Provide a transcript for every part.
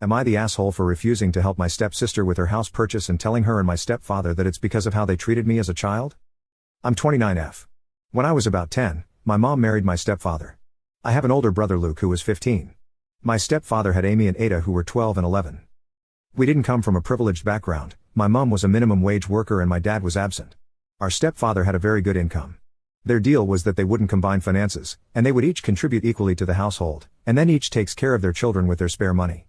Am I the asshole for refusing to help my stepsister with her house purchase and telling her and my stepfather that it's because of how they treated me as a child? I'm 29F. When I was about 10, my mom married my stepfather. I have an older brother Luke who was 15. My stepfather had Amy and Ada who were 12 and 11. We didn't come from a privileged background. My mom was a minimum wage worker and my dad was absent. Our stepfather had a very good income. Their deal was that they wouldn't combine finances, and they would each contribute equally to the household, and then each takes care of their children with their spare money.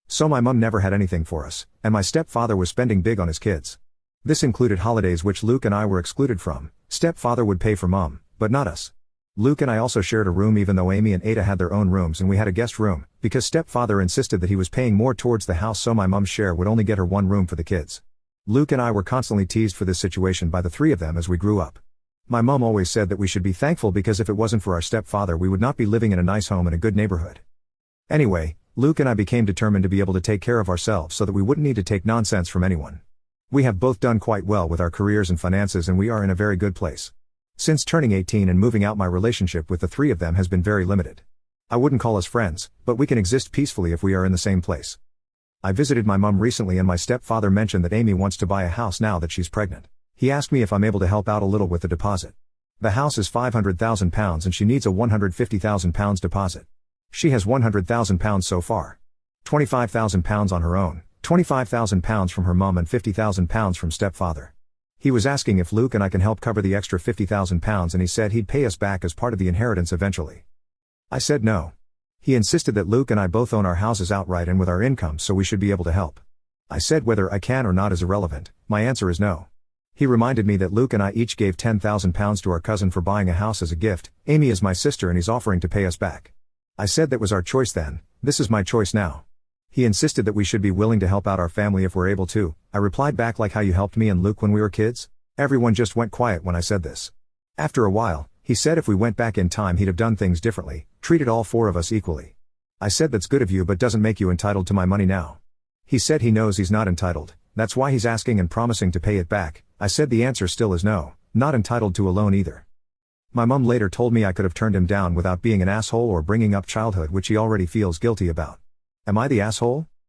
So my mom never had anything for us, and my stepfather was spending big on his kids. This included holidays which Luke and I were excluded from. Stepfather would pay for mom, but not us. Luke and I also shared a room even though Amy and Ada had their own rooms and we had a guest room, because stepfather insisted that he was paying more towards the house so my mom's share would only get her one room for the kids. Luke and I were constantly teased for this situation by the three of them as we grew up. My mom always said that we should be thankful because if it wasn't for our stepfather we would not be living in a nice home in a good neighborhood. Anyway, Luke and I became determined to be able to take care of ourselves so that we wouldn't need to take nonsense from anyone. We have both done quite well with our careers and finances and we are in a very good place. Since turning 18 and moving out, my relationship with the three of them has been very limited. I wouldn't call us friends, but we can exist peacefully if we are in the same place. I visited my mom recently and my stepfather mentioned that Amy wants to buy a house now that she's pregnant. He asked me if I'm able to help out a little with the deposit. The house is £500,000 and she needs a £150,000 deposit. She has £100,000 so far. £25,000 on her own, £25,000 from her mom and £50,000 from stepfather. He was asking if Luke and I can help cover the extra £50,000 and he said he'd pay us back as part of the inheritance eventually. I said no. He insisted that Luke and I both own our houses outright and with our income so we should be able to help. I said whether I can or not is irrelevant, my answer is no. He reminded me that Luke and I each gave £10,000 to our cousin for buying a house as a gift. Amy is my sister and he's offering to pay us back. I said that was our choice then, this is my choice now. He insisted that we should be willing to help out our family if we're able to. I replied back like how you helped me and Luke when we were kids. Everyone just went quiet when I said this. After a while, he said if we went back in time he'd have done things differently, treated all four of us equally. I said that's good of you but doesn't make you entitled to my money now. He said he knows he's not entitled, that's why he's asking and promising to pay it back. I said the answer still is no, not entitled to a loan either. My mom later told me I could have turned him down without being an asshole or bringing up childhood which he already feels guilty about. Am I the asshole?